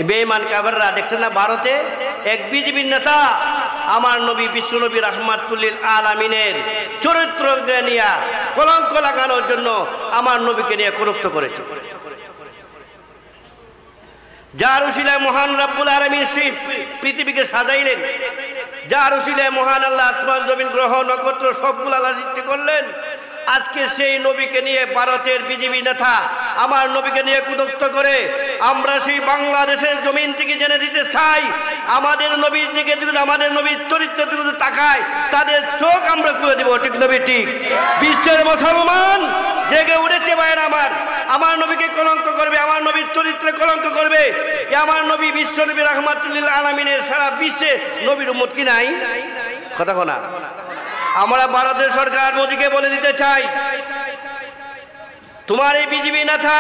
বেঈমান কাফেররা দেখছেন না, ভারতে এক বিজেপির নেতা আমার নবী বিশ্বনবী রাহমাতুল্লিল আলামিনের চরিত্রকে নিয়ে কলঙ্ক লাগানোর জন্য আমার নবীকে নিয়ে কলঙ্ক করেছে। যার উসিলায় মহান রব্বুল আলামিন সেই পৃথিবীকে সাজাইলেন, যার উসিলায় মহান আল্লাহ আসমান জমিন গ্রহ নক্ষত্র সবগুলো আল্লাহ সৃষ্টি করলেন, আজকে সেই নবীকে নিয়ে ভারতের বিজেপি নেতা আমার নবীকে নিয়ে কুদক্ত করে আমরা সেই বাংলাদেশের জমিন থেকে জেনে দিতে চাই, আমাদের নবীর দিকে যদি আমাদের নবীর চরিত্র যদি তাকায় তাদের চোখ আমরা খুলে দেব। ঠিক নবী ঠিক? বিশ্বের মুসলমান জেগে উঠেছে ভাইয়ের আমার নবীকে কলঙ্ক করবে, আমার নবীর চরিত্রে কলঙ্ক করবে। আমার নবী বিশ্ব নবী রাহমাতুল্লিল আলামিনের সারা বিশ্বে নবীর উম্মত কি নাই? কথা কোনা আমরা ভারতের সরকার মোদীকে বলে দিতে চাই, তোমার এই বিজেপি নেতা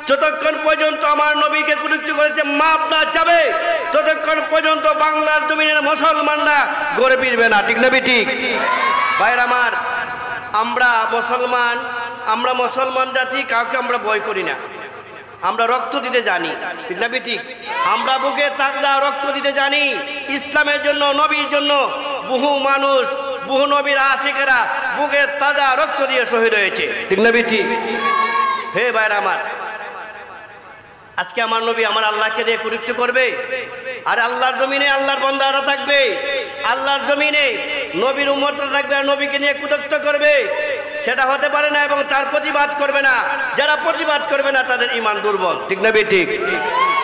যতক্ষণ পর্যন্ত আমার নবীকে কুলুক্তি করেছে মাপ না চাবে ততক্ষণ পর্যন্ত বাংলার জমিনের মুসলমানরা গড়ে ফিরবে না। ঠিক না ঠিক? ভাইয়ের আমার, আমরা মুসলমান জাতি, কাউকে আমরা ভয় করি না, আমরা রক্ত দিতে জানি। ঠিক না ঠিক? আমরা বুকে তাজা রক্ত দিতে জানি। ইসলামের জন্য, নবীর জন্য বহু মানুষ, বহু নবীর আশিকেরা বুকে তাজা রক্ত দিয়ে শহীদ হয়েছে। ঠিক না ঠিক? হে ভাইরা আমার, আজকে আমার নবী আমার আল্লাহকে দিয়ে কুরুক্তি করবে, আর আল্লাহর জমিনে আল্লাহর বান্দারা থাকবে, আল্লাহর জমিনে নবীর উম্মতরা থাকবে আর নবীকে নিয়ে কুদক্ত করবে, সেটা হতে পারে না। এবং তার প্রতিবাদ করবে না, যারা প্রতিবাদ করবে না তাদের ঈমান দুর্বল। ঠিক না ঠিক?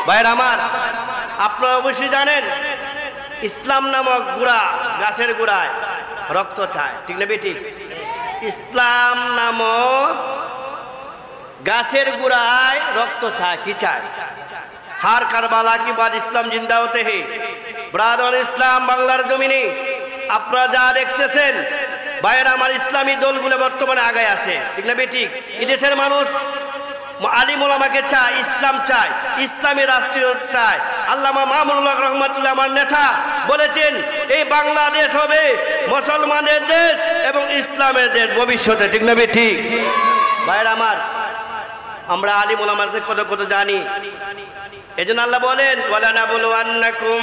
ভাইরা আমার, আপনারা অবশ্যই জানেন ইসলাম নামক গুড়া গাছের গুড়ায় রক্ত চায়। ঠিক না ঠিক? ইসলাম নামক গাছের গুড়ায় রক্ত চায়। কি চায়? হার কারবালা কি বাদ ইসলাম জিন্দা হতে হে। ব্রাদার ইসলাম বাংলার জমিনে আপনারা যা দেখতেছেন ভাইয়েরা আমার, ইসলামী দলগুলো বর্তমানে আগায় আসে। ঠিক না ঠিক? এদেশের মানুষ আলিম ওলামাকে চায়, ইসলাম চায়, ইসলামী রাষ্ট্রীয় চায়। আল্লামা মামুনুল হক রহমাতুল্লাহ আমার নেতা বলেছেন এই বাংলাদেশ হবে মুসলমানের দেশ এবং ইসলামের দেশ ভবিষ্যতে। ঠিক না ঠিক? ভাইয়েরা আমার, আমরা আলিম ওলামাদের কত জানি, এজন্য আল্লাহ বলেন ওয়ালানাবলুওয়ান্নাকুম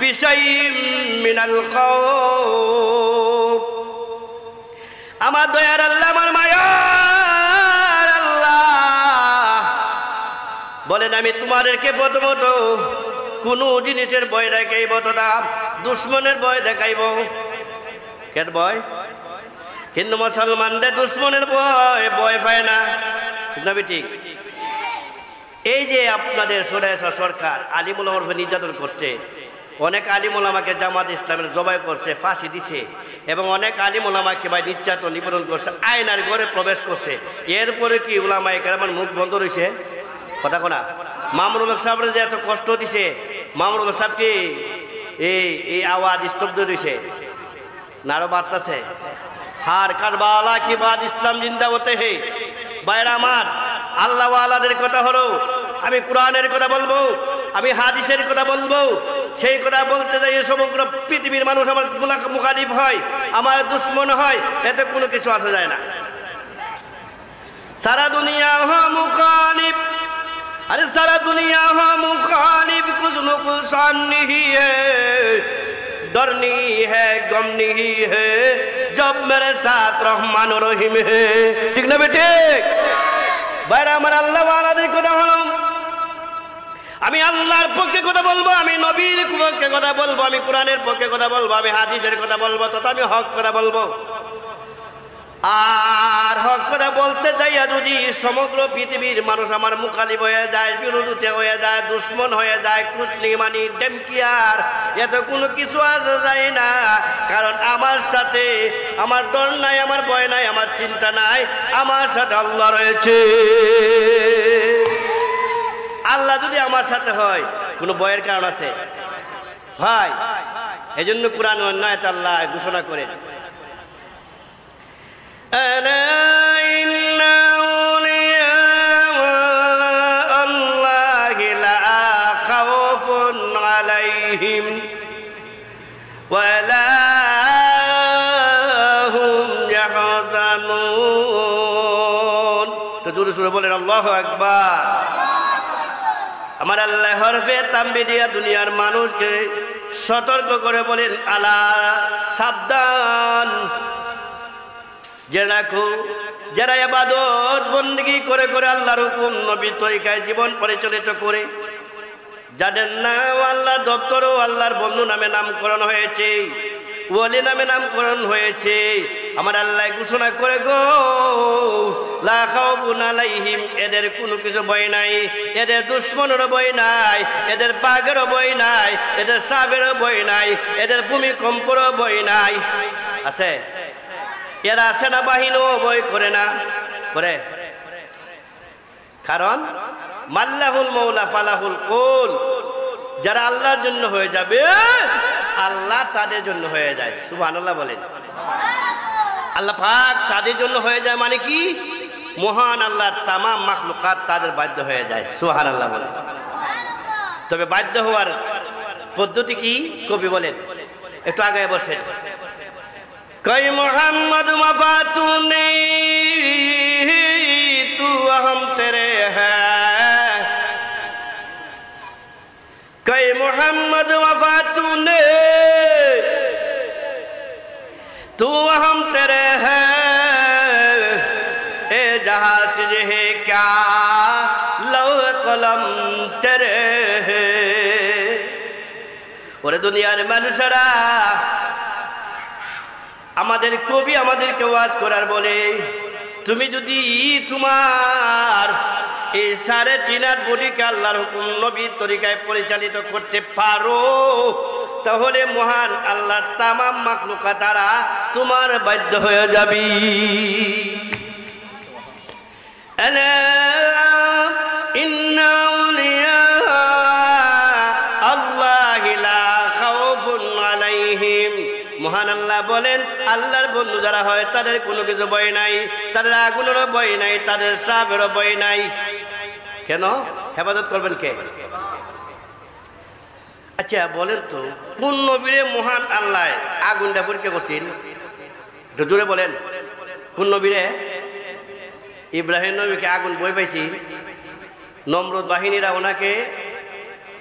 বিশাইইম মিনাল খাউফ। আমার দয়ার আল্লাহ, আমার মায়ার আল্লাহ বলেন আমি তোমাদেরকে প্রথমত কোন জিনিসের ভয় দেখাইব না, দুশ্মনের ভয় দেখাইব। কেন ভয়? হিন্দু মুসলমানদের দুশ্মনের ভয় পায় না। ঠিক? এই যে আপনাদের সরকার আলিম ওলামার উপর নির্যাতন করছে, অনেক আলিম ওলামাকে জামাত ইসলামের জবাই করছে, ফাঁসি দিছে, এবং অনেক আলিম ওলামাকে ভাই নির্যাতন নিপীড়ন করছে, আয়নার ঘরে প্রবেশ করছে। এরপরে কি ওলামায়ে কেরামের মুখ বন্ধ রয়েছে? কথা কোনা মামুনুল হক সাহেবের যে এত কষ্ট দিছে, মামুনুল হক সাহেবকে এই আওয়াজ স্তব্ধ রয়েছে না, আরো বাড়তেছে। হার কারবালা কি বাদ ইসলাম জিন্দা হতে হে। ভাইরা আমার, আল্লাহ ওয়ালাদের কথা হলো, আমি কোরআনের কথা বলবো, আমি হাদিসের কথা বলবো। সেই কথা বলতে যাই সমগ্র পৃথিবীর মানুষ আমার মুখালিফ হয়, আমার দুশ্মন হয়, এতে কোনো কিছু আসা যায় না। সারা দুনিয়া হো মুখালিফ, अरे सारा दुनिया हो मुखालिफ, कुछ नुकसान नहीं है, डर नहीं है, गम नहीं है, जब मेरे साथ रहमान रहीम है। ठीक ना बेटे? भाईरा আমার আল্লাহ ওয়ালাদের কথা হলো, আমি আল্লাহর পক্ষে কথা বলবো, আমি নবীর পক্ষে কথা বলবো, আমি কোরআনের পক্ষে কথা বলবো, আমি হাদিসের কথা বলবো, তথা আমি হক কথা বলবো। আর হক কথা বলতে যাইয়া যদি সমগ্র পৃথিবীর মানুষ আমার মুখালিফ হয়ে যায়, বিরোধিতা হয়ে যায়, দুশ্মন হয়ে যায়, কুচনি মানি ডেমকিয়ার, এত কোনো কিছু আসা যায় না। কারণ আমার সাথে আমার ডর নাই, আমার ভয় নাই, আমার চিন্তা নাই, আমার সাথে আল্লাহ রয়েছে। আল্লাহ যদি আমার সাথে হয় কোনো ভয়ের কারণ আছে ভাই? এই জন্য কোরআন অন্যায় আল্লাহ ঘোষণা করেন, ألا إن أولياء الله لا خوف عليهم ولا هم يحزنون। তো জোরে সোরে বলেন আল্লাহু আকবার। আমার আল্লাহ হরফে তাম্বি দিয়া দুনিয়ার মানুষকে সতর্ক করে বলেন, আলা সাবধান, যারা ইবাদত বন্দেগী করে করে আল্লাহর হুকুম নবীর তরিকায় জীবন পরিচালিত করে, যাদের নাম আল্লাহর দপ্তর ও আল্লাহর বন্ধু নামে নামকরণ হয়েছে, ওলি নামে নামকরণ হয়েছে, আমার আল্লাহ ঘোষণা করে গো, লা খাউফুন আলাইহিম, এদের কোনো কিছু ভয় নাই, এদের দুশ্মনেরও ভয় নাই, এদের বাঘেরও ভয় নাই, এদের সাপেরও ভয় নাই, এদের ভূমিকম্পেরও ভয় নাই। আছে? এরা সেনাবাহিনীও ভয় করে না, করে? কারণ মাল্লাহুল মৌলা ফালাহুল কুল, যারা আল্লাহর জন্য হয়ে যাবে আল্লাহ তাদের জন্য হয়ে যায়। সুবহানাল্লাহ বলেন। আল্লাহ পাক তাদের জন্য হয়ে যায় মানে কি? মহান আল্লাহ তামাম মাখলুকাত তাদের বাধ্য হয়ে যায়। সুবহানাল্লাহ বলেন। তবে বাধ্য হওয়ার পদ্ধতি কি কবি বলেন, একটু আগে বসেন। কই মোহাম্মদ ওফা তু নেই তু আহম তেরে হ্যাঁ, কই মোহাম্মদ ওফা তু নেই तू हम तेरे हैं, ए जहाँ से है क्या लौह कलम तेरे हैं। ওরে দুনিয়ার মানুষেরা, আমাদের কবি আমাদেরকে ওয়াজ করার বলে, তুমি যদি তোমার এই 3.5 বডিকে আল্লাহর হুকুম নবীর তরিকায় পরিচালিত করতে পারো, তাহলে মহান আল্লাহর তামাম মাখলুকাত তারা তোমার বাধ্য হয়ে যাবে। আলা ইন্না আউলিয়া আল্লাহি লা খাউফুন আলাইহিম, মহান আল্লাহ বলেন আল্লাহর বন্ধু যারা হয় তাদের কোনো কিছু ভয় নাই, তাদের আগুনেরও ভয় নাই, তাদের সাপেরও ভয় নাই। কেন? হেফাজত করবেন কে? আচ্ছা বলেন তো, কোন নবীরে মহান আল্লাহ আগুনটা পরীক্ষা করছেন? একটু জোরে বলেন। কোন নবীরে? ইব্রাহিম নবীকে আগুন বই পাইছি, নমরুদ বাহিনীরা ওনাকে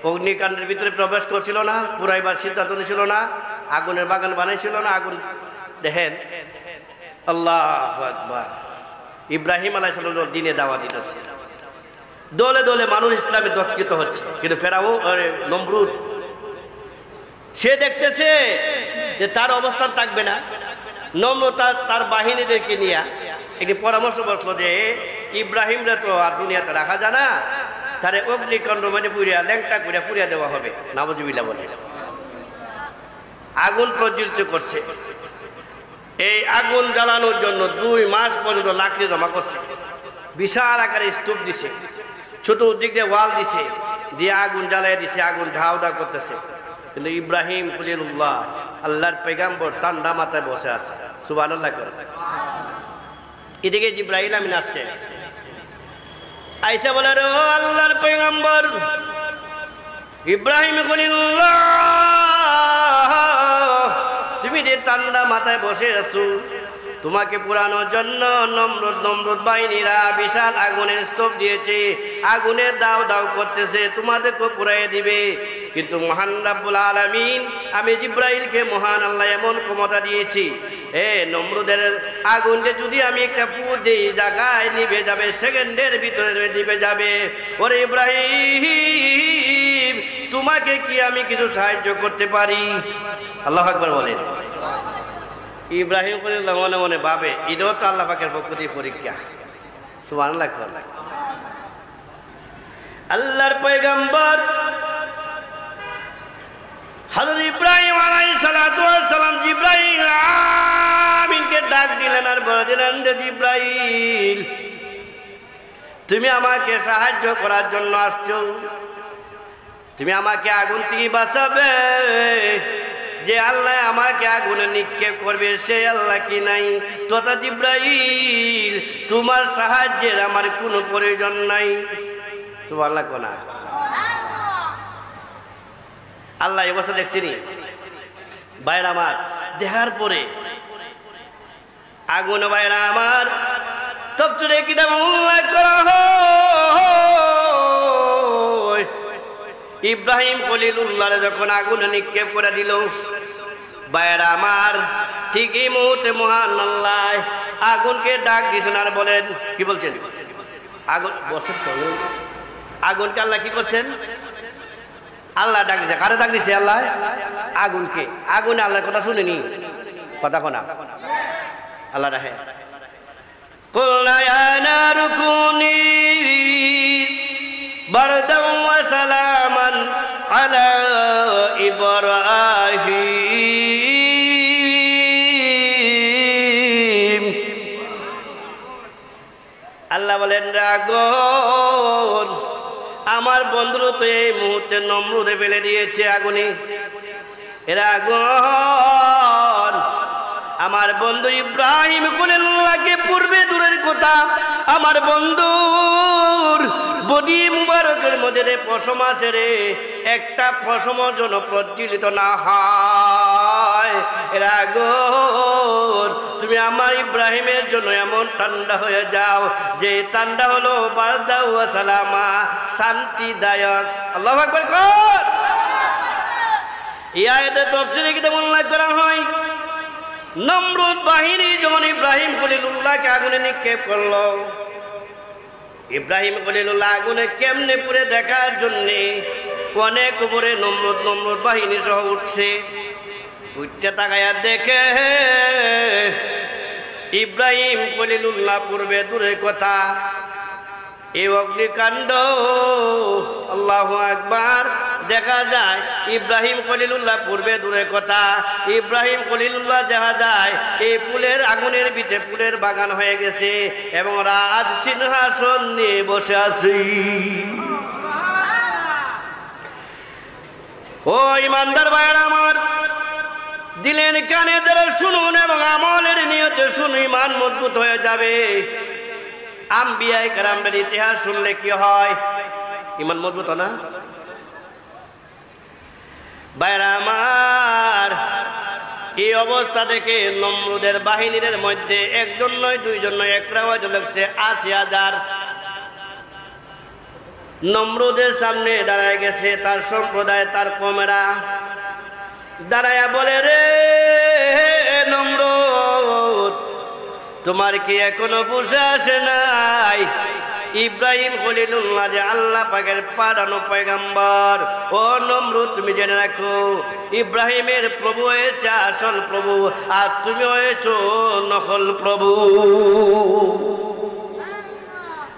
অগ্নিকাণ্ডের ভিতরে প্রবেশ করছিল না, পুরাইবার সিদ্ধান্ত নিয়েছিল না, আগুনের বাগান বানাইছিল না, আগুন দেখেন। আল্লাহু আকবার। ইব্রাহিম আলাইহিস সালাম দিনে দাওয়াত দিতেছে, দলে দলে মানুষ ইসলামে দক্ষিত হচ্ছে, কিন্তু ফেরাও নমরুদ সে দেখতেছে যে তার অবস্থান থাকবে না। নমরুদ তার বাহিনীদেরকে নিয়ে একটি পরামর্শ বসলো যে ইব্রাহিমরা তো আর দুনিয়াতে রাখা যায় না, তারে অগ্নিকাণ্ড মানে পুড়িয়া ল্যাংটা করে পুড়িয়া দেওয়া হবে। নাউজুবিল্লাহ বলে আগুন প্রজ্বলিত করছে। এই আগুন জ্বালানোর জন্য 2 মাস পর্যন্ত লাকড়ি জমা করছে, বিশাল আকারে স্তূপ দিছে, চতুর্দিক দিয়ে ওয়াল দিছে, দিয়ে আগুন জ্বালাই দিছে, আগুন ধাও ধাও করতেছে। কিন্তু ইব্রাহিম খলিলুল্লাহ আল্লাহর পয়গম্বর ঠান্ডা মাথায় বসে আছে। সুবহানাল্লাহ করে। এদিকে জিবরাইল আমিন আসছে, আইসা বলে, ও আল্লাহর পয়গম্বর ইব্রাহিম খলিলুল্লাহ, তুমি যে ঠান্ডা মাথায় বসে আছো, তোমাকে পুরানোর জন্য নমরুদ বাহিনীরা বিশাল আগুনের স্তূপ দিয়েছে, আগুনের দাও দাও করতেছে, তোমাদেরকে পুরাইয়ে দিবে। কিন্তু মহান রাব্বুল আলামিন আমি জিবরাইলকে মহান আল্লাহ এমন ক্ষমতা দিয়েছি, নমরুদের আগুনকে যদি আমি একটা ফু দিই জায়গায় নিভে যাবে, সেকেন্ডের ভিতরে নিভে যাবে। ওরে ইব্রাহিম, তোমাকে কি আমি কিছু সাহায্য করতে পারি? আল্লাহু আকবার বলেন। ইব্রাহিম খলিলুল্লাহ মনে মনে ভাবে, এটাও তো আল্লাহ পাকের পক্ষ থেকে পরীক্ষা। সুবহানাল্লাহ। আল্লাহর পয়গম্বর হযরত ইব্রাহিম আলাইহিস সালাতু ওয়াস সালাম জিবরাইল আমিনকে ডাক দিলেন আর বললেন, যে জিবরাইল, তুমি আমাকে সাহায্য করার জন্য আসছো, তুমি আমাকে আগুন থেকে বাঁচাবে। যে আল্লাহ আমাকে আগুনে নিক্ষেপ করবে সে আল্লাহ কি নাই? তথা জিবরাইল, তোমার সাহায্যের আমার কোনো প্রয়োজন নাই। সুবহানাল্লাহ কোনা। আল্লাহ এই অবস্থা দেখছিনি ভাইরা আমার, দেখার পরে আগুন ভাইরা আমার তফসিরে কিতাব উল্লেখ করা হয়, ইব্রাহিম খলিলুল্লাহ যখন আগুনে নিক্ষেপ করে দিল, ভাইয়েরা আমার, ঠিক এই মুহূর্তে মহান আল্লাহ আগুনকে ডাক দিয়েছেন আর বলেন, কি বলছেন? আগুন বসেন, আগুনকে আল্লাহ কি করছেন? আল্লাহ ডাক দিছে। কারে ডাক দিছে আল্লাহ? আগুনকে। আগুনে আল্লাহর কথা শুনেনি, কথা কোনা আল্লাহ রাহে কুলনা ইয়া নারু কুনি বারদান ওয়া সালামান আলা ইব্রাহিম। আল্লাহ বলেন, আগুন আমার বন্ধুরা তো এই মুহূর্তে নমরুদে ফেলে দিয়েছে আগুনে। এরা আগুন আমার বন্ধু ইব্রাহিম খলিলুল্লাহকে পূর্বে দূরের কথা, আমার বন্ধুর বডি মুবারকের মধ্যে পশম আছে রে, একটা পশম যেন প্রজ্বলিত না হয়। এরা আগুন তুমি আমার ইব্রাহিমের জন্য এমন ঠান্ডা হয়ে যাও যে ঠান্ডা হলো বারদা ওয়া সালামা, শান্তিদায়ক। আল্লাহু আকবার কর। এই আয়াতে তাফসীরে কি উল্লেখ করা হয়, নমরুদ বাহিনী যখন ইব্রাহিম খলিলুল্লাহকে আগুনে নিক্ষেপ করলো, ইব্রাহিম খলিলুল্লাহ আগুনে কেমনে পুড়ে দেখার জন্য অনেক উপরে নমরুদ বাহিনী সহ উঠছে। উঠতে তাকায়া দেখে ইব্রাহিম খলিলুল্লাহ পূর্বে দূরের কথা, এই অগ্নিকাণ্ড, আল্লাহু আকবার। দেখা যায় ইব্রাহিম খলিলুল্লাহ পূর্বে দূরের কথা, ইব্রাহিম খলিলুল্লাহ দেখা যায় এই ফুলের আগুনের ভিতরে ফুলের বাগান হয়ে গেছে এবং রাজ সিংহাসন নিয়ে বসে আছি। ও ইমানদার ভাইরা আমার, দিলেন কানে ধরে শুনুন এবং আমলের নিয়তে শুনুন, ইমান মজবুত হয়ে যাবে। আম্বিয়ায়ে কেরামদের ইতিহাস শুনলে কি হয়? ইমান মজবুত না ভাইরা আমার। এই অবস্থা দেখে নমরুদের বাহিনীর মধ্যে একজন নয়, দুইজন নয়, একরা হয়তো লাগছে ৮০,০০০ নমরুদের সামনে দাঁড়ায় গেছে। তার সম্প্রদায়, তার কমেরা দাঁড়ায়া বলে, রে নমরুদ, তোমার কি এখনো বুঝে আসে নাই ইব্রাহিম খলিলুল্লাহ যে আল্লাহ পাকের পাঠানো পয়গম্বর? ও নমরুদ, তুমি জেনে রাখো, ইব্রাহিমের প্রভু হয়েছে আসল প্রভু, আর তুমি হয়েছো নকল প্রভু।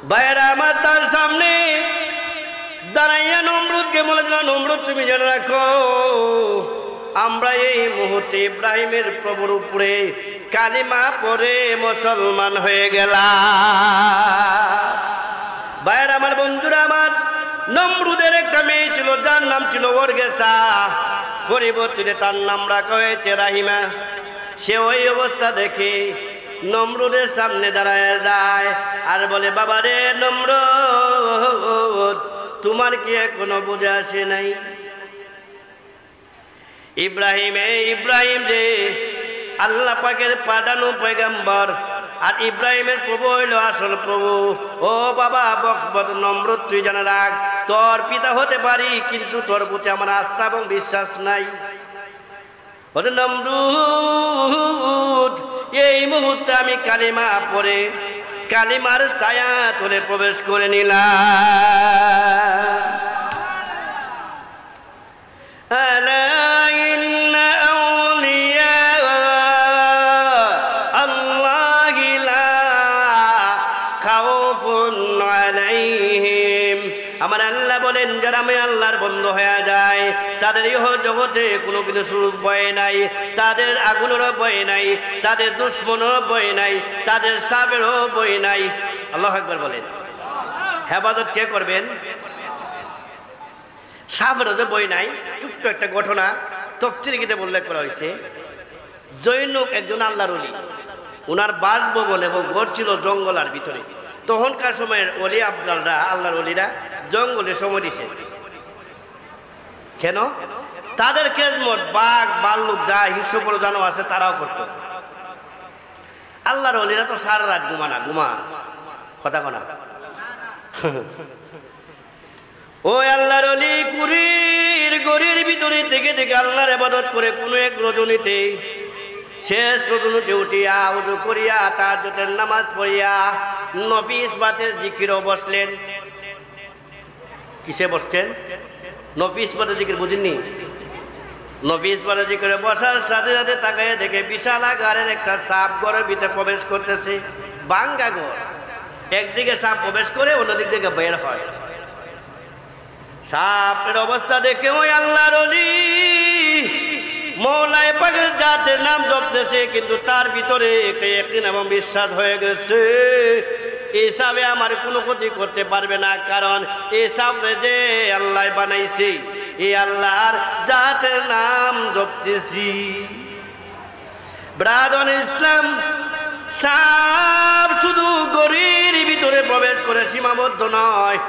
ভাইয়েরা আমার, তার সামনে দাঁড়াইয়া নমরুদকে বলে দিল, নমরুদ তুমি জেনে রাখো, আমরা এই মুহূর্তে ইব্রাহিমের প্রভুর উপরে কালিমা পড়ে মুসলমান হয়ে গেলাম। ভাইয়ের আমার, বন্ধুরা আমার, নমরুদের একটা মেয়ে ছিল যার নাম ছিল ওরগেসা, পরিবর্তিতে তার নাম রাখা হয়েছে রাহিমা। সে ওই অবস্থা দেখে নমরুদের সামনে দাঁড়ায় যায় আর বলে, বাবা রে নমরুদ, তোমার কি এখনো বুঝে আসে নাই ইব্রাহিম যে আল্লাহ পাকের পাঠানো পয়গম্বর, আর ইব্রাহিমের প্রভু হইল আসল প্রভু। ও বাবা বক্সবদ নমরুদ, তুই জানা রাখ, তোর পিতা হতে পারি কিন্তু তোর প্রতি আমার আস্থা এবং বিশ্বাস নাই। বলে নমরুদ, এই মুহূর্তে আমি কালিমা পড়ে কালিমার ছায়া তোলে প্রবেশ করে নিলাম। আমার আল্লাহ বলেন, যারা আমি আল্লাহর বন্ধু হয়ে যায় তাদের ইহ জগতে কোনো কিছু ভয় নাই, তাদের আগুনেরও ভয় নাই, তাদের দুশ্মনেরও ভয় নাই, তাদের সাপেরও ভয় নাই। আল্লাহু আকবার বলেন। হেফাজত কে করবেন? সাপেরও যে ভয় নাই। ছোট্ট একটা ঘটনা তাফসীরে কিতাবে উল্লেখ করা হয়েছে। জৈনব একজন আল্লাহর ওলি, ওনার বাসভবন এবং ঘর ছিল জঙ্গলের ভিতরে। তখনকার সময়ের ওলি আব্দালরা, আল্লাহর ওলিরা জঙ্গলে সময় দিছে। কেন? তাদের খেদমত বাঘ, ভাল্লুক যা হিংস্র জানো আছে তারাও করতো। আল্লাহর ওলিরা তো সারা রাত ঘুমা কথা কনা। ও আল্লাহর ওলি কুড়ি ভিতরে থেকে থেকে আল্লাহর ইবাদত করে কোনো এক রজনীতে শেষ রজনীতে উঠিয়া উযু করিয়া তাহাজ্জুদের নামাজ পড়িয়া নফিস বাতের জিকিরও বসলেন। কিসে বসছেন? নফিস বাতের জিকির বুঝেননি? নফিস বাতের জিকিরে বসার সাথে সাথে তাকায় দেখে বিশাল আকারের একটা সাপ ঘরের ভিতরে প্রবেশ করতেছে। ভাঙ্গা ঘর, একদিকে সাপ প্রবেশ করে অন্যদিক থেকে বের হয়। সাপের অবস্থা দেখে ওই আল্লাহর ওলি মওলায়ে পাকের জাতের নাম জপতেছে, কিন্তু তার ভিতরে একটা ইয়াকিন এবং বিশ্বাস হয়ে গেছে এই সাপে আমার কোনো ক্ষতি করতে পারবে না, কারণ এই সাপে যে আল্লাহ বানাইছে এই আল্লাহর জাতের নাম জপতেছি। ব্রাদর ইসলাম, সাপ শুধু গরির ভিতরে প্রবেশ করে সীমাবদ্ধ নয়,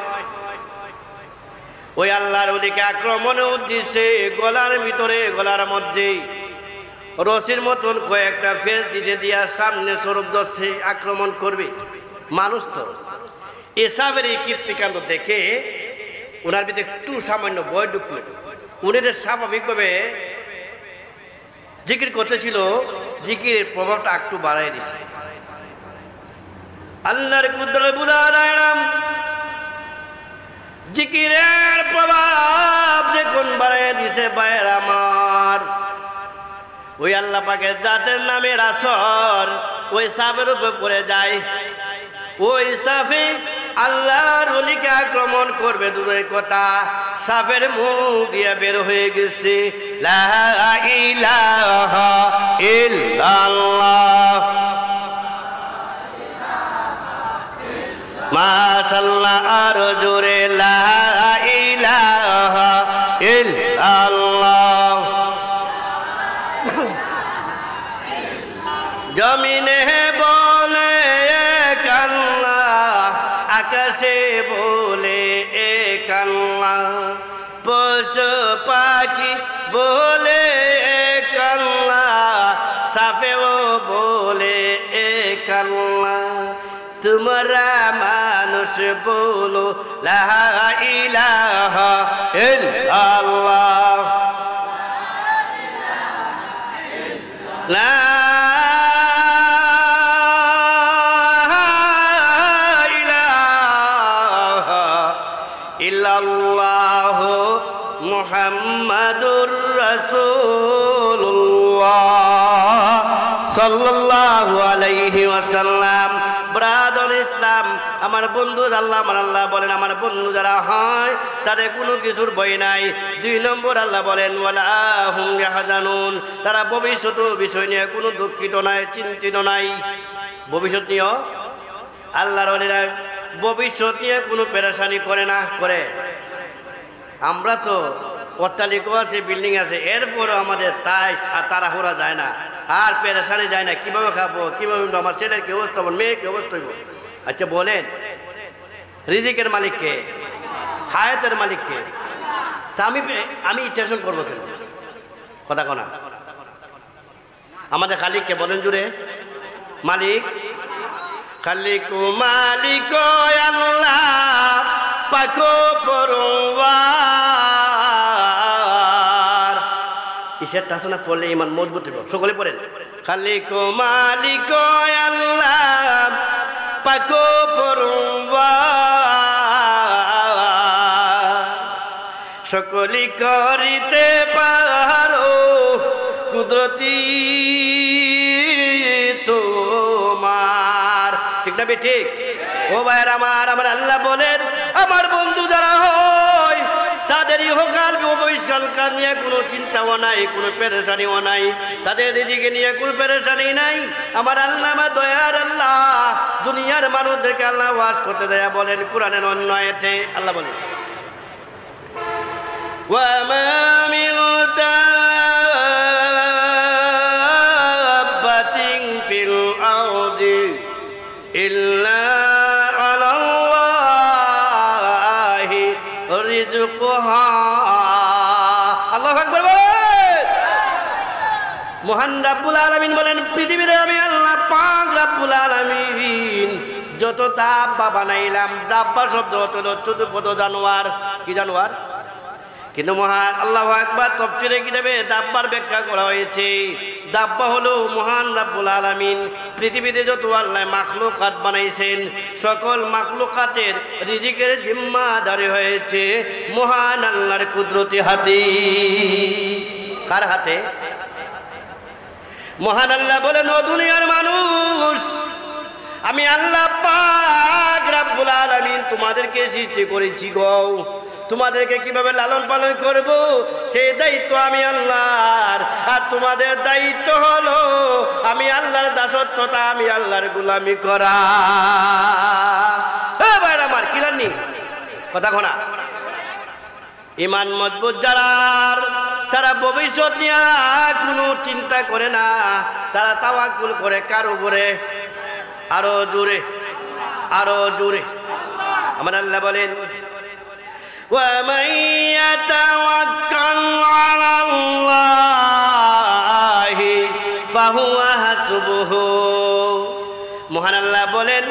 ওই আল্লাহর ওদিকে আক্রমণের উদ্দেশ্যে গলার ভিতরে গলার মধ্যে রশির মতন কয়েকটা ফেস দিতে দিয়া সামনে স্বরূপ দর্শে আক্রমণ করবে। মানুষ তো এসবের এই কীর্তিকাণ্ড দেখে ওনার ভিতরে একটু সামান্য ভয় ঢুকল। উনি যে স্বাভাবিকভাবে জিকির করতেছিল, জিকিরের প্রভাবটা একটু বাড়াই দিছে। আল্লাহর কুদরত বুঝারাম জিকিরের প্রভাব যখন বাড়াই দিছে ভাইয়ের আমার, ওই আল্লাহ পাকের জাতের নামের আসর ওই সাপের উপরে পড়ে যায়। ওই সাপে আল্লাহর ওলিকে আক্রমণ করবে দূরের কথা, সাপের মুখ দিয়ে বের হয়ে গেছে লা ইলাহা ইল্লাল্লাহ মাশাআল্লাহ, আর জোরে লা ইলাহা ইল্লাল্লাহ। জমিনে বলে এক আল্লাহ, আকাশে বলে এক আল্লাহ, পশু পাখি বলে এক আল্লাহ, সাপেও বলে এক আল্লাহ, তোমরা মানুষ বলো লা ইলাহা ইল্লাল্লাহ। লা ইলাহা ইল্লাল্লাহ মুহাম্মাদুর রাসূলুল্লাহ সাল্লাল্লাহু আলাইহি ওয়াসাল্লাম। ব্রাদার ইসলাম, আমার বন্ধু আল্লাহ, আমার আল্লাহ বলেন আমার বন্ধু যারা হয় তাদের কোনো কিছুর ভয় নাই। 2 নম্বর আল্লাহ বলেন ওয়ালা হুম ইয়াহজানুন, তারা ভবিষ্যৎ বিষয় নিয়ে কোনো দুঃখিত নাই, চিন্তিত নাই। ভবিষ্যৎ নিয়ে আল্লাহর ওলিরা ভবিষ্যৎ নিয়ে কোনো পেরেশানি করে না। করে আমরা তো অট্টালিকা আছে, বিল্ডিং আছে, এরপরও আমাদের তাই তাড়াহুড়া যায় না, আর পেরেশানি যায় না। কিভাবে খাবো, কিভাবে আমার ছেলের কি অবস্থা হবো, মেয়ের কি অবস্থা হইব। আচ্ছা বলেন, রিজিকের মালিককে, হায়াতের মালিককে, তা আমি টেনশন করবো কেন? কথা কনা আমাদের খালিককে বলেন জুড়ে, মালিক খালিক মালিক আল্লাহ পাকো পরওয়ার। ইসের তাসনা পড়লে ইমান মজবুত হবে। সকলে পড়েন, খালিক মালিক আল্লাহ পাকো পরওয়ার, সকলি করিতে পারো কুদরতি তোমার। ঠিক না বে ঠিক? ও ভাইয়ের আমার, আমার আল্লাহ বলেন আমার বন্ধু যারা হয় তাদের ইহকাল বহিষ্কাল নিয়ে কোনো চিন্তাও নাই, কোনো পেরেশানিও নাই, তাদের এদিকে নিয়ে কোনো পেরেশানি নাই। আমার আল্লাহ, আমার দয়ার আল্লাহ দুনিয়ার মানুষদেরকে আল্লাহ ওয়াজ করতে দেয়া বলেন কোরআনের অন্য আয়াতে আল্লাহ বলেন ওয়ামা মিন দাব্বাতিন ফিল আরদি ইল্লা আলাল্লাহি রিজকুহা। আল্লাহু আকবার বলেন। মহান রাব্বুল আলামিন বলেন পৃথিবীতে আমি আল্লাহ পাক রাব্বুল আলামিন যত দাব্বা বানাইলাম, দাব্বা শব্দ হলো চতুর্পদ জানোয়ার। কি জানোয়ার? কিন্তু মহান আল্লাহু আকবার তাফসীরে কিতাবে দাব্বার ব্যাখ্যা করা হয়েছে। দাব্বা হলো মহান রব্বুল আলামিন পৃথিবীতে যত আল্লাহ মাখলুকাত বানাইছেন সকল মাখলুকাতের রিজিকের জিম্মাদারি হয়েছে মহান আল্লাহর কুদরতি হাতে। কার হাতে? মহান আল্লাহ বলেন, ও দুনিয়ার মানুষ, আমি আল্লাহ পাক রব্বুল আলামিন তোমাদেরকে সৃষ্টি করেছি গো, তোমাদেরকে কিভাবে লালন পালন করব সেই দায়িত্ব আমি আল্লাহর। আর তোমাদের দায়িত্ব হলো আমি আল্লাহর দাসত্বতা, আমি আল্লাহর গোলামি করা। ভাইরা আমার কি জানি কথা কোনা ইমান মজবুত যারা তারা ভবিষ্যৎ নিয়ে কোনো চিন্তা করে না, তারা তাওয়াক্কুল করে কার উপরে? আরো জোরে, আরো জোরে। আমার আল্লাহ বলেন, وَمَن يَتَوَكَّلْ عَلَى اللَّهِ فَهُوَ حَسْبُهُ। মহান আল্লাহ বলেন,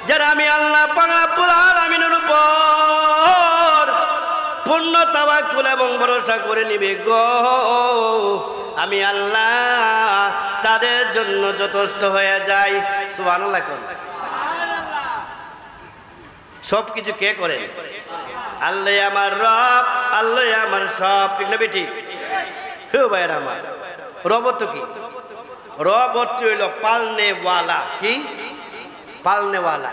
যারা আমি আল্লাহ পাক রব্বুল আলামিনের উপর পূর্ণ তাওয়াক্কুল এবং ভরসা করে নিবে গো, আমি আল্লাহ তাদের জন্য যথেষ্ট হয়ে যাই। সুবহানাল্লাহ। সব কিছু কে করেন? আল্লাহ আমার রব, আল্লাহ আমার সব। ঠিক না বেটি? ভাইয়ের আমার রব তো কি? রব হচ্ছে হইল পালনেওয়ালা। কি? পালনেওয়ালা।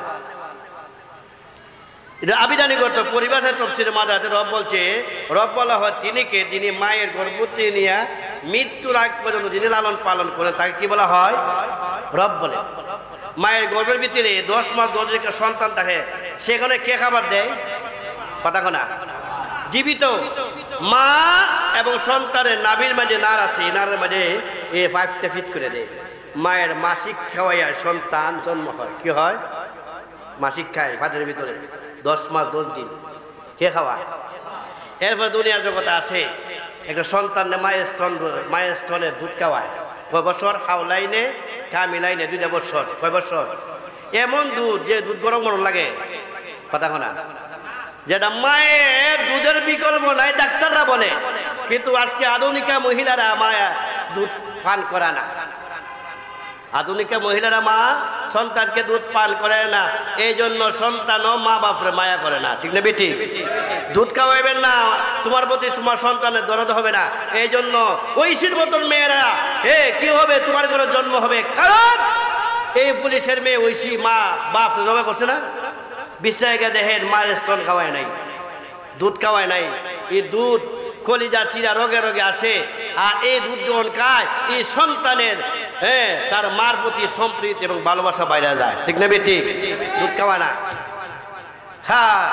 এটা আবিধানিকত পরিভাষায় তফসিরে মাদাতে রব বলছে, রব বলা হয় তিনিকে যিনি মায়ের গর্ভবতী নিয়ে মৃত্যুর আগ পর্যন্ত যিনি লালন পালন করেন তাকে কি বলা হয়? রব বলে। মায়ের গর্ভের ভিতরে 10 মাস 10 দিনের সন্তান থাকে, সেখানে কে খাবার দেয়? কথা কোনা জীবিত মা এবং সন্তানের নাভির মাঝে নার আছে, নারের মাঝে এই পাইপটা ফিট করে দেয়। মায়ের মাসিক খাওয়াইয়া সন্তান জন্ম হয়। কি হয়? মাসিক খায় পাতের ভিতরে 10 মাস 10 দিন কে খাওয়া। এরপর দুনিয়া জগতে আছে একটা সন্তান মায়ের স্তনের দুধ খাওয়ায়। কয় বছর? হাওলাইনে কামিলাইনে 2 বছর। কয় বছর? এমন দুধ যে দুধ গরম গরম লাগে। কথা কোনা যেটা মায়ের দুধের বিকল্প নাই ডাক্তাররা বলে, কিন্তু আজকে আধুনিকা মহিলারা মায়া দুধ পান করে না। আধুনিকা মহিলারা মা সন্তানকে দুধ পান করে না, এই জন্য সন্তানও মা বাপরে মায়া করে না। ঠিক না বেটি? দুধ খাওয়াইবেন না, তোমার প্রতি তোমার সন্তানের দরদ হবে না। এই জন্য ঐশীর মতন মেয়েরা কি হবে? তোমার ঘরে জন্ম হবে, কারণ এই পুলিশের মেয়ে ঐশী মা বাপ জমা করছে না। বিশ্বাসকে দেখেন মায়ের স্তন খাওয়ায় নাই, দুধ খাওয়ায় নাই। এই দুধ কলিজা চিরা রোগে রোগে আসে, আর এই দুধ যখন খায় এই সন্তানের তার মার প্রতি সম্প্রীতি এবং ভালোবাসা বাইরে যায়। ঠিক না বেটি? দুধ খাওয়ায় না। হ্যাঁ,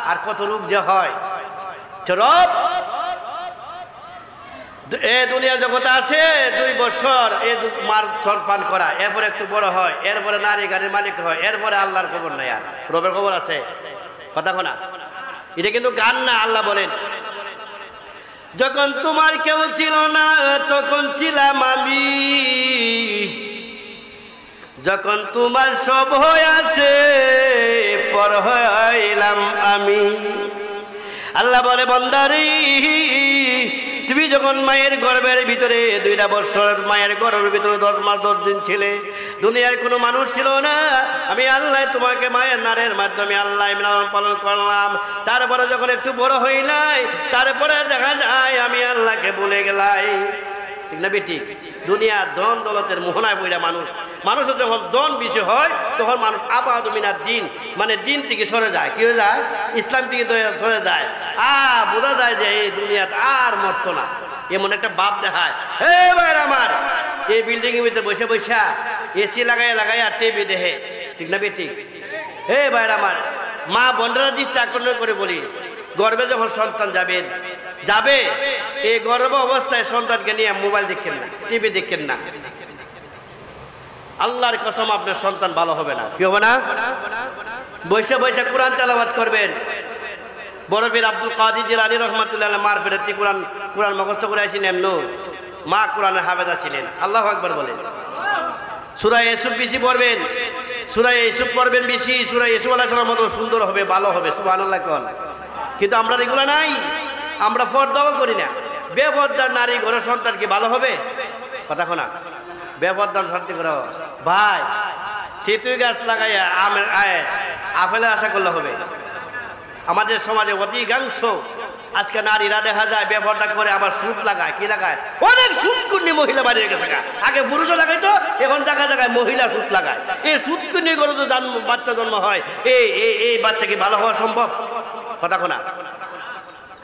আর কত রোগ যে হয়। রব এ দুনিয়া জগতে আসে 2 বছর এই মার পান করা, এরপরে একটু বড় হয়, এরপরে নারী গাড়ির মালিক হয়, এরপরে আল্লাহর খবর নাই। আর রবের খবর আছে? কথা কোনা এটা কিন্তু গান না। আল্লাহ বলেন, যখন তোমার কেউ ছিল না তখন ছিলাম আমি, যখন তোমার সব হয়ে আছে পর হইলাম আমি। আল্লাহ বলে, বান্দারে তুমি যখন মায়ের গর্ভের ভিতরে 2 বছর মায়ের গর্ভের ভিতরে 10 মাস 10 দিন ছিলে, দুনিয়ার কোনো মানুষ ছিল না। আমি আল্লাহ তোমাকে মায়ের নারের মাধ্যমে আল্লাহ লালন পালন করলাম। তারপরে যখন একটু বড় হইলাই, তারপরে দেখা যায় আমি আল্লাহকে ভুলে গেলাই। ঠিক না বেটি? দুনিয়া ধন দৌলতের মোহনায় পড়া মানুষের যখন ধন বেশি হয় তখন মানুষ আবাদ মিনার দিন, মানে দিন থেকে সরে যায়। কি হয়ে যায়? ইসলাম থেকে সরে যায়। বোঝা যায় যে এই দুনিয়াতে আর মরত না, এমন একটা ভাব দেখায়। হে ভাই আমার, এই বিল্ডিং এর ভিতরে বসে বসা এসি লাগাই আর টিভি দেখে। ঠিক না বেটি? হে ভাই আমার, মা বোনরা দৃষ্টি আকর্ষণ করে বলি, গর্ভে যখন সন্তান যাবে এই গর্ভ অবস্থায় সন্তানকে নিয়ে মোবাইল দেখেন না, টিভি দেখেন না। আল্লাহর কসম আপনার সন্তান ভালো হবে না। কি হবে না? বসে বসে কোরআন তেলাওয়াত করবেন। বড় পীর আব্দুল কাদের জিলানী রহমাতুল্লাহ মার ফেরতি কোরআন মুখস্থ করে আসেন। এমন মা কোরআনের হাফেজা ছিলেন। আল্লাহু আকবার বলেন। সূরা ইউসুফ বেশি পড়বেন, সূরা ইউসুফ পড়বেন বেশি। সূরা ইউসুফ আলাইহিস সালামের মতো সুন্দর হবে, ভালো হবে। সুবহানাল্লাহ কোন। কিন্তু আমরা এগুলো নাই। আমরা পর্দাও করি না। বেপর্দার নারী ঘরের সন্তান কি ভালো হবে? কথা শোনা, বেপর্দার শান্তি করা ভাই, তেঁতুল গাছ লাগাইয়া আপেলের আশা করলে হবে? আমাদের সমাজে অধিকাংশ আজকে নারীরা দেখা যায় বেপর্দা করে আবার সুট লাগায়। কি লাগায়? অনেক সুটকুন্নি মহিলা বাড়িয়ে গেছে। আগে পুরুষও লাগাইতো, এখন জায়গায় জায়গায় মহিলা সুট লাগায়। এই সুটকুন্নি করে তো বাচ্চা জন্ম হয়, এই বাচ্চা কি ভালো হওয়া সম্ভব? কথা শোনা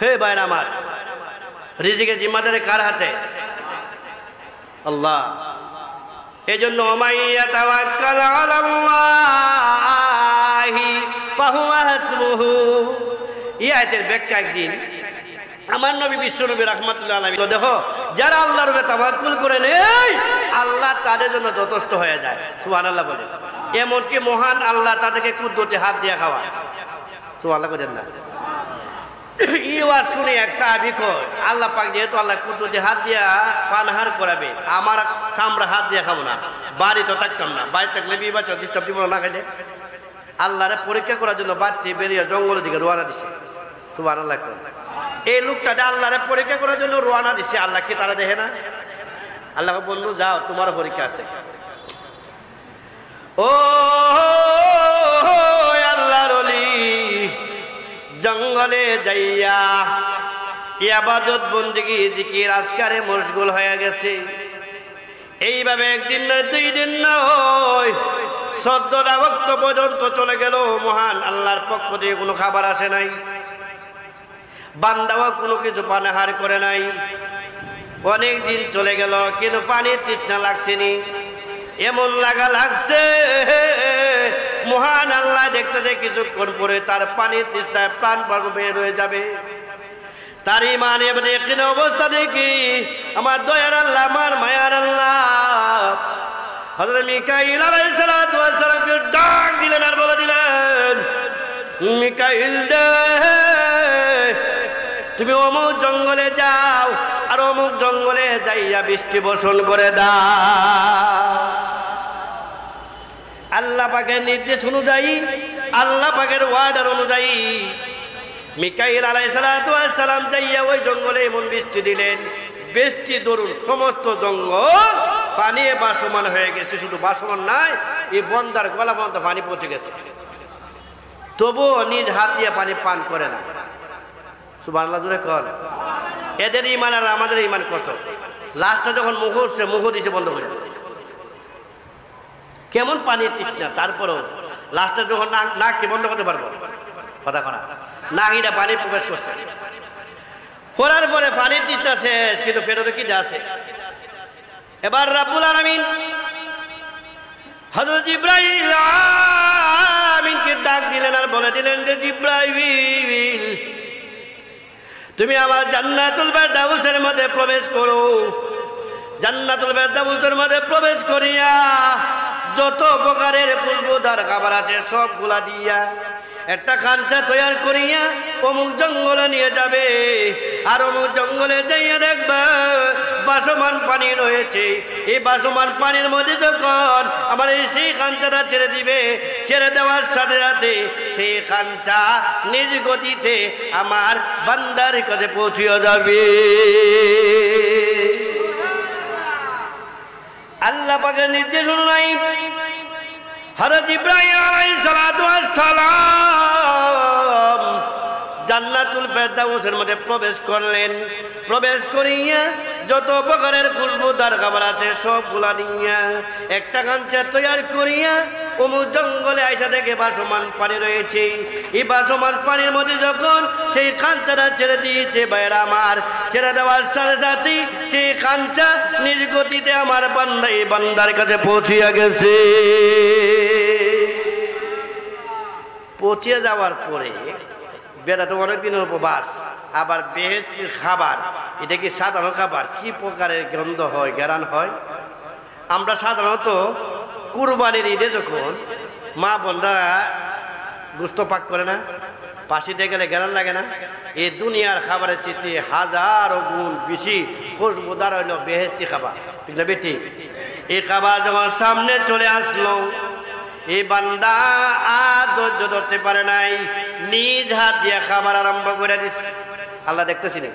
হে ভাইরা আমার, রিজিকের জিম্মাদারি কার হাতে? আল্লাহ। এই জন্য মাইয়া তাওয়াক্কাল আলাল্লাহি ফাহুয়া হাসবুহু, এই আয়াতের ব্যাখ্যা একদিন আমার নবী বিশ্বনবী রাহমাতুল্লাহ আলাইহি, দেখো যারা আল্লাহর উপরে তাওয়াক্কুল করে নেই আল্লাহ তাদের জন্য যথেষ্ট হয়ে যায়। সুবহানাল্লাহ বলে। এমনকি মহান আল্লাহ তাদেরকে কুদরতি হাত দিয়ে খাওয়ায়। সুবহানাল্লাহ করেন না? ইওয়াজ শুনে এক সাহাবী কয়, আল্লাহ পাক যেহেতু আল্লাহ কুদরতি হাত দিয়া পানাহার করাবে, আমার চামড়া হাত দিয়ে খাবো না, বাড়ি তো থাকতাম না, বাড়ি থাকলে বিয়ে বাচ্চা ডিস্টার্ব দিব না খাইলে। আল্লাহরে পরীক্ষা করার জন্য বাড়তি বেরিয়ে জঙ্গলের দিকে রওনা দিছে। সুবহানাল্লাহ। এই লোকটা আল্লাহরে পরীক্ষা করার জন্য রওনা দিছে। আল্লাহ কি তারা দেখে না? আল্লাহ বললো যাও, তোমার পরীক্ষা আছে। ও আল্লাহর ওলি জঙ্গলে যাইয়া ইবাদত বন্দেগী জিকির আজকারে মশগুল হয়ে গেছে। এইভাবে একদিন না, দুই দিন নয়, 14টা ওয়াক্ত পর্যন্ত চলে গেল। মহান আল্লাহর পক্ষ থেকে কোনো খাবার আসে নাই, বান্দাও কোনো কিছু পানাহার করে নাই। অনেক দিন চলে গেল, কিন্তু পানির তৃষ্ণা লাগছেনি। এমন লাগছে মহান আল্লাহ দেখতেছে কিছুক্ষণ পরে তার পানির তৃষ্ণায় প্রাণ বের হয়ে যাবে। তার ইমান এবারে একদিন অবস্থা দেখি আমার দয়ার আল্লাহ, আমার মায়ার আল্লাহ হযরত মিকাইল আলাইহিস সালাতু ওয়াস সালামকে ডাক দিলেন আর বলে দিলেন, মিকাইল রে, তুমি অমুক জঙ্গলে যাও আর অমুক জঙ্গলে যাইয়া বৃষ্টি বর্ষণ করে দাও। আল্লাহ পাকের নির্দেশ অনুযায়ী, আল্লাহ পাকের ওয়ার্ডার অনুযায়ী মিকাইল আলাইহিস সালাতু ওয়াস সালাম যাইয়া ওই জঙ্গলে এমন বৃষ্টি দিলেন, বৃষ্টি দরুন সমস্ত জঙ্গল পানি বাসমান হয়ে গেছে। শুধু বাসমান নাই, এই বন্দার গলা পর্যন্ত পানি পৌঁছে গেছে। তবুও নিজ হাত দিয়ে পানি পান করে না। সুবহানাল্লাহ জোরে কর। এদের ইমান আর আমাদের ইমান কত? লাস্টে যখন মুখ দিছে বন্ধ করে, কেমন পানির তৃষ্ণা, তারপরও লাস্টে যখন নাককে বন্ধ করতে পারবো? কথা করা নাকিটা পানি প্রবেশ করছে, করার পরে পানির তৃষ্ণা শেষ, কিন্তু ফেরত কি আছে? এবার রাব্বুল আলামিন হযরত জিবরাইল আমিনকে ডাক দিলেন আর বলে দিলেন যে, জিবরাইল তুমি আবার জান্নাতুল ফেরদাউসের মধ্যে প্রবেশ করো। জান্নাতুল ফেরদাউসের মধ্যে প্রবেশ করিয়া যত প্রকারের খুশবুদার খাবার আছে সবগুলা দিয়া একটা খাঞ্চা তৈরি করিয়া অমুক জঙ্গলে নিয়ে যাবে। আর অমুক জঙ্গলে যাইয়া দেখবা বাসমান পানি রয়েছে। এই বাসমান পানির মধ্যে যখন আমার সেই খাঞ্চাটা ছেড়ে দিবে, ছেড়ে দেওয়ার সাথে সাথে সেই খাঞ্চা নিজ গতিতে আমার বান্দার কাছে পৌঁছিয়ে যাবে। আল্লাহ পাকের নির্দেশ অনুযায়ী হযরত ইব্রাহিম আলাইহিস সালাতু ওয়াস সালাম জান্নাতুল ফেরদাউসের মধ্যে প্রবেশ করলেন। প্রবেশ করিয়া যত প্রকারের খুশবুদার খাবার আছে সবগুলা নিয়া একটা খাঞ্চা তৈরি করিয়া অমুক জঙ্গলে আইসা দেখে বাসমান পানি রয়েছে। এই বাসমান পানির মধ্যে যখন সেই খাঞ্চাটা ছেড়ে দিয়েছে ভাইরা আমার, ছেড়ে দেওয়ার সাথে সাথে সেই খাঞ্চা নিজ গতিতে আমার বান্দার কাছে পৌঁছিয়া গেছে। পৌঁছিয়ে যাওয়ার পরে বেড়া তো অনেকদিনের উপবাস, আবার বেহেশতের খাবার, এটা কি সাধারণ খাবার? কি প্রকারের গন্ধ হয়, ঘ্রাণ হয়। আমরা সাধারণত কুরবানির ঈদে যখন মা বোনরা গোশত পাক করে না, পাশিতে গেলে ঘ্রাণ লাগে না? এই দুনিয়ার খাবারের চেয়ে হাজারো গুণ বেশি খুশবুদার হইল বেহেশতি খাবার, বুঝলে বেটি? এই খাবার যখন সামনে চলে আসলো, এই বান্দা আর ধৈর্য ধরতে পারে নাই, নিজ হাত দিয়ে খাবার আরম্ভ করে দিচ্ছে। আল্লাহ দেখতেছি না।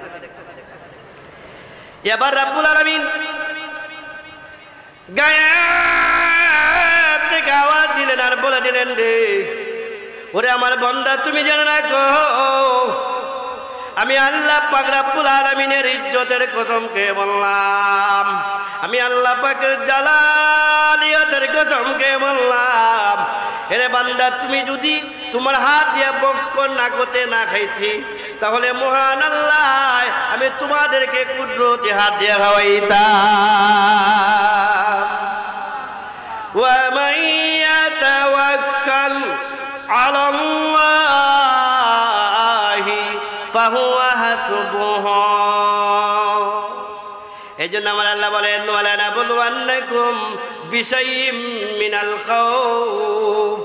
এবার রাব্বুল আলামিন গায়েব থেকে আওয়াজ দিলেন আর বলে দিলেন, রে ওরে আমার বান্দা, তুমি জেনে রাখো আমি আল্লাহ পাক রব্বুল আলামিনের ইজ্জতের কসম খেয়ে বললাম, আমি আল্লাহ পাকের জালালিয়াতের কসম খেয়ে বললাম, এরে বান্দা, তুমি যদি তোমার হাত দিয়ে বক্কর না করতে না খাইছি, তাহলে মহান আল্লাহ আমি তোমাদেরকে কুদরতি হাত দিয়ে খাওয়াইতাম। ওয়া মান ইয়াতাওয়াক্কাল আলাল্লাহি ফাহুয়া হাসবুহু। এজন্য আমার আল্লাহ বলেন, ওয়ালা নাবলুওয়ান্নাকুম বিশাইইম মিনাল খাউফ।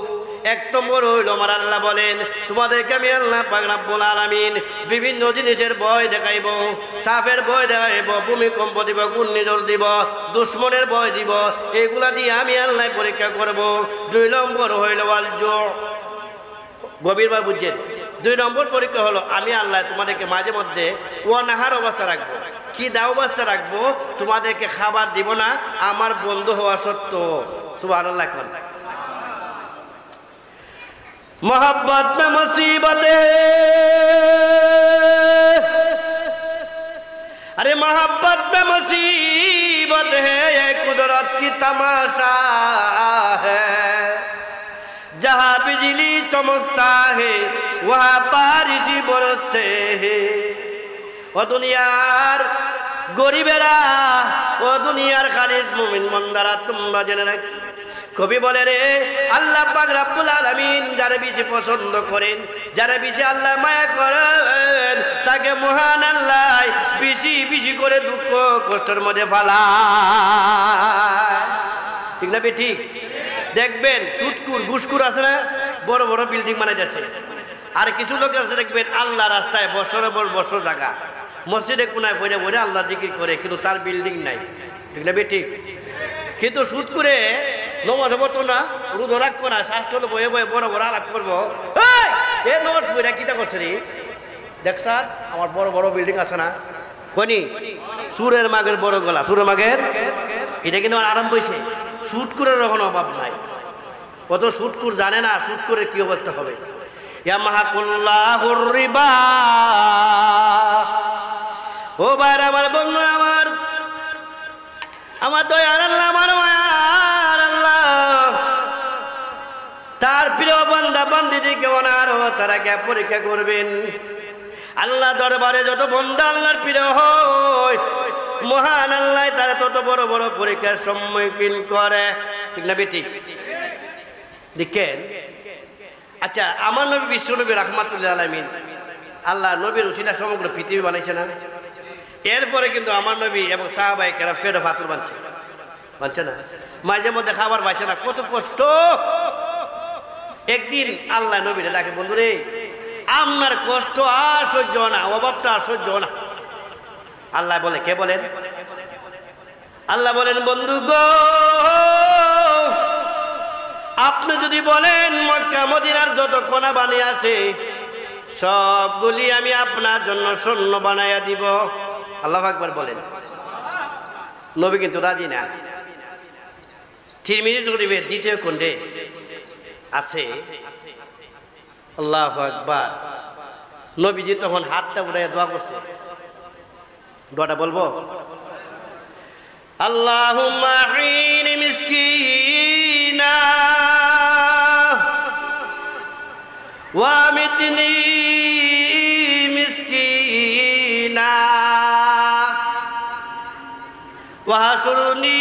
এক নম্বর হইল আমার আল্লাহ বলেন, তোমাদেরকে আমি আল্লাহ পাক রব্বুল আলামিন বিভিন্ন জিনিসের ভয় দেখাইব। সাপের ভয় দেখাইব, ভূমিকম্প দিব, ঘূর্ণিঝড় দিব, দুশ্মনের ভয় দিব, এগুলা দিয়ে আমি আল্লাহ পরীক্ষা করব। 2 নম্বর হইল গভীরভাবে বুঝছেন, 2 নম্বর পরীক্ষা হলো আমি আল্লাহ তোমাদেরকে মাঝে মধ্যে অনাহার অবস্থা রাখবো। কি দাও অবস্থা রাখবো? তোমাদেরকে খাবার দিব না আমার বন্ধু হওয়া সত্ত্বেও। সুবহানাল্লাহ। मोहब्बत में मुसीबत है, अरे मोहब्बत में मुसीबत है, ये कुदरत की तमाशा है। जहाँ बिजली चमकता है वहाँ बारिश बरसते हैं। वो दुनियार गरीबेरा, वो दुनियार खालिद मुमिन मंदारा তোমরা জেনে রাখো। কবি বলে, রে আল্লাহ পাক রব্বুল আলামিন যারা বেশি পছন্দ করেন, যারা বেশি আল্লাহ মায়া করেন, তাকে মহান আল্লাহ বেশি বেশি করে দুঃখ কষ্টের মধ্যে ফালায়। ঠিক না ঠিক? দেখবেন সুটকুর ঘুষকুর আছে না, বড় বড় বিল্ডিং বানাইতেছে। আর কিছু লোক আছে দেখবেন আল্লাহ রাস্তায় বছরের পর বছর জায়গা মসজিদে কোনায় বইরে বইরে আল্লাহ জিকির করে, কিন্তু তার বিল্ডিং নাই। ঠিক না ঠিক? কিন্তু সুদ করে নমাজ হবো না, রোদ রাখবো না, স্বাস্থ্য হলো বয়ে বয়ে বড় বড় আলাপ করবো। এ নমাজ বইরা কিতা করছে রে? দেখ স্যার, আমার বড় বড় বিল্ডিং আছে না, কনি সুরের মাগের বড় গলা, সুরের মাগের এটা কিন্তু আমার আরম্ভ হয়েছে। শুট করে কোনো অভাব নাই। কত শুটকুর জানে না শুট করে কি অবস্থা হবে। ইয়ামাহাকুল্লাহুর রিবা। ও ভাইরা আমার, বন্ধু আমার দয়ার আল্লাহ, আমার মায়ার আল্লাহ তার প্রিয় বান্দা বান্দিদিকে ওনার তারাকে পরীক্ষা করবেন। আল্লাহ দরবারে যত বান্দা আল্লাহর প্রিয় হয়, মহান আল্লাহ তারা তত বড় বড় পরীক্ষার সম্মুখীন করে। ঠিক না বেঠিক? দেখেন, আচ্ছা, আমার নবী বিশ্ব নবী রাহমাতুল্লিল আলামিন, আল্লাহ নবীর উসিলা সমগ্র পৃথিবী বানাইছে না? এরপরে কিন্তু আমার নবী এবং সাহাবায়ে কেরাম পেটে পাথর বানছে না, মাঝে মধ্যে খাবার পাইছে না, কত কষ্ট। একদিন আল্লাহ নবীরে ডাকে, বন্ধুরে আপনার কষ্ট আর সহ্য না, অভাবটা আর সহ্য না। আল্লাহ বলে, কে বলেন? আল্লাহ বলেন, বন্ধু গো, আপনি যদি বলেন মক্কা মদিনার যত কোনা বানিয়ে আছে সবগুলি আমি আপনার জন্য স্বর্ণ বানাইয়া দিব। আল্লাহু আকবার বলেন। নবী কিন্তু রাজি না। তিরমিজি শরীফের 2য় খণ্ডে আছে, আল্লাহু আকবার, নবীজি তখন হাতটা উঠাইয়া দোয়া করছে। দোয়াটা বলবো? আল্লাহুম্মা আইনি মিসকিনা ওয়া মিতনি মিসকিনা ওয়া হাসুরনি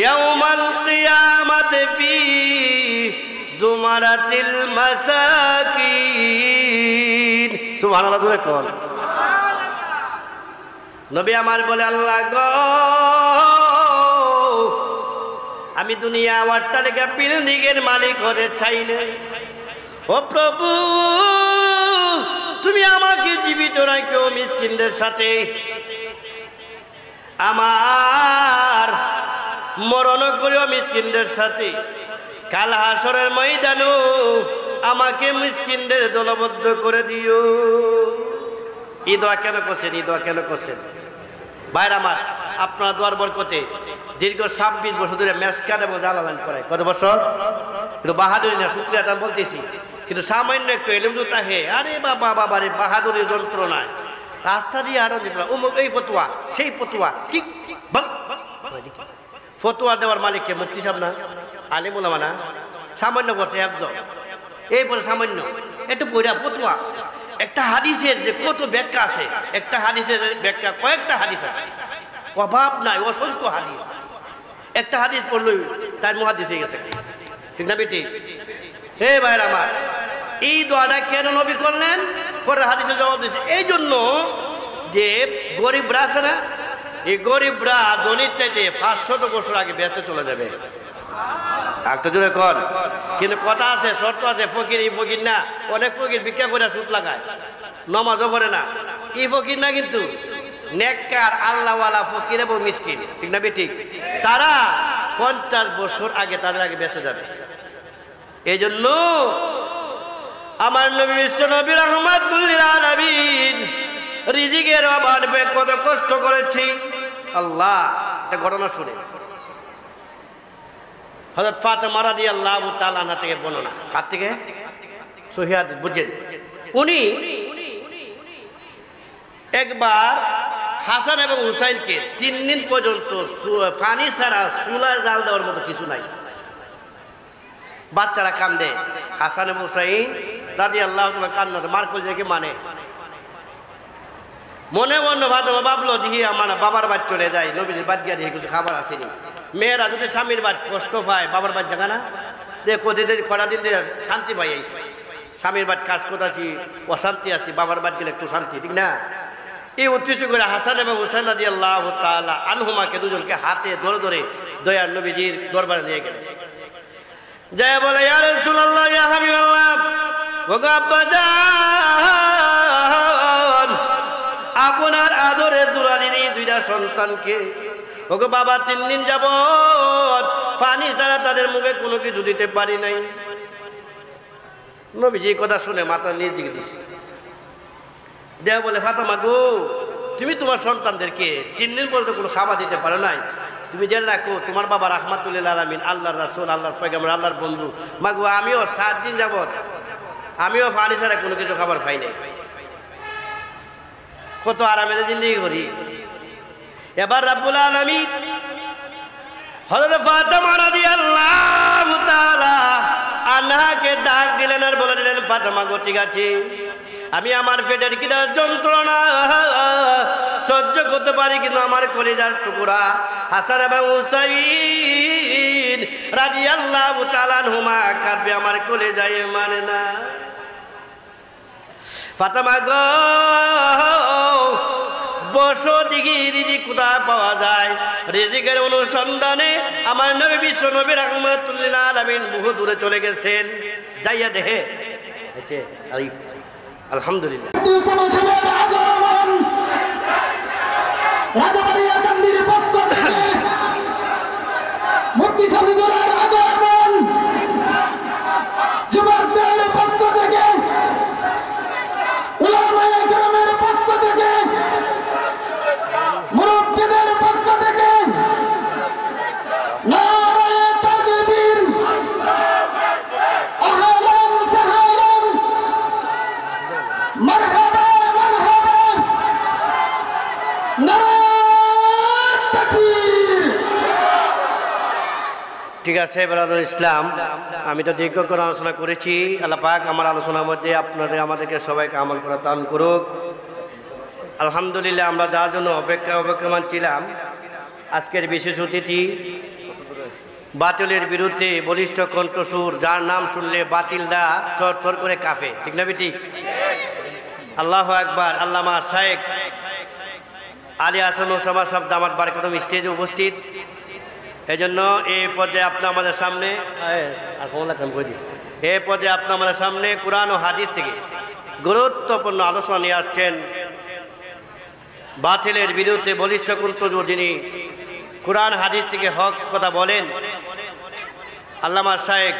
ইয়াউমাল কিয়ামাতি ফি জুমারাতিল মাসাকিন। সুবহানাল্লাহ। তুই কোন নবী আমার বলে, আল্লাহ গো, আমি দুনিয়া অট্টালিকা বিল্ডিংয়ের মালিক হতে চাই না। ও প্রভু, তুমি আমাকে জীবিত রাখো মিসকিনদের সাথে, আমার মরণ করিও মিসকিনদের সাথে। কাল হাসরের ময়দানে আমাকে মিসকিনদের দলবদ্ধ করে দিও। এই দোয়া কেন করছেন? এই দোয়া কেন করছেন? ভাইরা আমার, আপনার দোয়ার বরকতে দীর্ঘ 26 বছর ধরে মেসকাত এবং জালালান করে। কত বছর? কিন্তু বাহাদুরি না, শুক্রিয়া তার বলতেছি, কিন্তু সামান্য একটু এলেম জুতা হে, আরে বাবা বাবা রে, বাহাদুরির যন্ত্রণায় রাস্তা দিয়ে আরো দিলাম অমুক এই ফতুয়া সেই ফতুয়া, কি ফতুয়া দেওয়ার মালিককে মুফতি সাহেব না, আলিম ওলামা না, সামান্য করছে একজন, এই বলে সামান্য একটু পড়া ফতুয়া। একটা হাদিসের যে কত ব্যাখ্যা আছে, একটা হাদিসের ব্যাখ্যা কয়েকটা হাদিস আছে, অভাব নাই, অসংখ্য হাদিস। একটা হাদিস পড়লই তার মুহাদ্দিস হয়ে গেছে, ঠিক না বেটি? হে ভাইরা আমার, এই দোয়াটা কেন নবী করলেন? পরে হাদিসে জবাব দিয়েছে এই জন্য যে গরিবরা আছে না, এই গরিবরা ধনীর চাইতে 500 বছর আগে বেঁচে চলে যাবে। একটা জোরে কর, কিন্তু কথা আছে, শর্ত আছে, ফকির এই ফকির না। অনেক ফকির ভিক্ষা করে সুদ লাগায়, নমাজও করে না, এই ফকির না, কিন্তু নেককার আল্লাহওয়ালা ফকির এবং মিসকিন, ঠিক না বেঠিক? তারা 50 বছর আগে তাদের আগে বেঁচে যাবে। এই জন্য আমার নবী বিশ্ব নবী রাহমাতুল লিল আলামিন রিজিকের অভাবে কত কষ্ট করেছি। আল্লাহ, একটা ঘটনা শুনে হযরত ফাতেমা রাদিয়াল্লাহু তাআলা আনহা থেকে বর্ণনা, কার থেকে? সহিহ হাদিস, বুঝছেন? উনি একবার হাসান এবং হুসাইনকে 3 দিন পর্যন্ত পানি ছাড়া চুলায় জাল দেওয়ার মতো কিছু নাই। বাচ্চারা কান্দে, হাসান এবং হুসাইন রাদিয়াল্লাহু তাআলা কান্নার মার করে যে মানে মনে মনে ভাবলো দেখি আমার বাবার বাড়ি চলে যায়, নবীজির বাদ গিয়ে দেখি কিছু খাবার আসেনি। মেয়েরা যদি স্বামীর বাদ কষ্ট পায়, বাবার বাদ জায়গা না দেখ, কদিন কটা দিন শান্তি পাই, স্বামীর বাদ কাজ করতেছি অশান্তি আছি, বাবার বাদ গেলে একটু শান্তি, ঠিক না? এই উদ্দেশ্য করে হাসান এবং হুসাইন রাদিয়াল্লাহু তাআলা আনহুমাকে দুজনকে হাতে ধরে ধরে দয়ার নবীজির দরবারে নিয়ে গেলেন। যায় বলে, ইয়া রাসূলুল্লাহ, ইয়া হাবিবাল্লাহ, ওগো আব্বাজান, আপনার আদরের দুলালিনী 2টা সন্তানকে, ওগো বাবা 3 দিন যাবত পানি ছাড়া তাদের মুখে কোনো কিছু দিতে পারি নাই। নবীজি কথা শুনে মাথা নিচ দিকে দিছি, দেয়া বলে, ফাতেমা গো, তুমি তোমার সন্তানদেরকে 3 দিন পর্যন্ত কোনো খাবার দিতে পারো নাই, তুমি জেনে রাখো তোমার বাবা রাহমাতুল লিল আলামিন, আল্লাহর রাসূল, আল্লাহর পয়গম্বর, আল্লাহর বন্ধু। মাগো, আমিও 7 দিন যাবত আমিও পানি ছাড়া কোনো কিছু খাবার খাই নাই। কত আরামের জিন্দেগি করি। এবার রাব্বুল আলামিন হযরত ফাতেমা রাদিয়াল্লাহু তাআলা আনহাকে ডাক দিলেন আর বলে দিলেন, ফাতেমা গো, ঠিক আছে, আমি আমার পেটের কিদার যন্ত্রণা সহ্য করতে পারি, কিন্তু আমার কলিজার টুকরা হাসান এবং হুসাইন রাদিয়াল্লাহু তাআলা আনহুমা কাঁদবে, আমার কলিজায় মানে না। ফাতেমা গো, বসো দেখি রিজিক কোথায় পাওয়া যায়। রিজিকের অনুসন্ধানে আমার নবী বিশ্ব নবী রাহমাতুল লিল আলামিন বহু দূরে চলে গেছেন। যাইয়া দেখে আলহামদুলিল্লাহ, রাজাবাড়িয়া কান্দির পক্ষ থেকে মুফতি সাহেবের আগমন, যুবকদের পক্ষ থেকে, উলামায়ে কেরামের পক্ষ থেকে, মুরব্বিদের পক্ষ থেকে নারায়ে তাকবীর, আহলান সাহলান, মারহাবা মারহাবা, নারায়ে তাকবীর। ঠিক আছে ব্রাদার ইসলাম, আমি তো দীর্ঘ করে আলোচনা করেছি। আল্লাহ পাক আমার আলোচনার মধ্যে আপনাদের আমাদেরকে সবাইকে আমল করা দান করুক। আলহামদুলিল্লাহ, আমরা যার জন্য অপেক্ষমান ছিলাম, আজকের বিশেষ অতিথি, বাতিলের বিরুদ্ধে বলিষ্ঠ কণ্ঠসুর, যার নাম শুনলে বাতিলরা থর থর করে কাঁপে, ঠিক না বেটি? আল্লাহু আকবার। আল্লামা শাইখ আলী হাসান ওসামা সাহেব দামাত বারকাতুম স্টেজে উপস্থিত। এই জন্য এই পর্যায়ে আপনি আমাদের সামনে আমাদের সামনে কুরআন ও হাদিস থেকে গুরুত্বপূর্ণ আলোচনা নিয়ে আসছেন। বাতিলের বিরুদ্ধে বলিষ্ঠ কণ্ঠসুর, যিনি কুরআন হাদিস থেকে হক কথা বলেন, আল্লামা শাইখ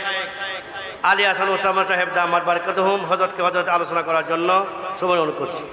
আলী হাসান ওসামা সাহেব দামাত বারাকাতুহুম হযরতকে হযরত আলোচনা করার জন্য সময় অনুরোধ করছি।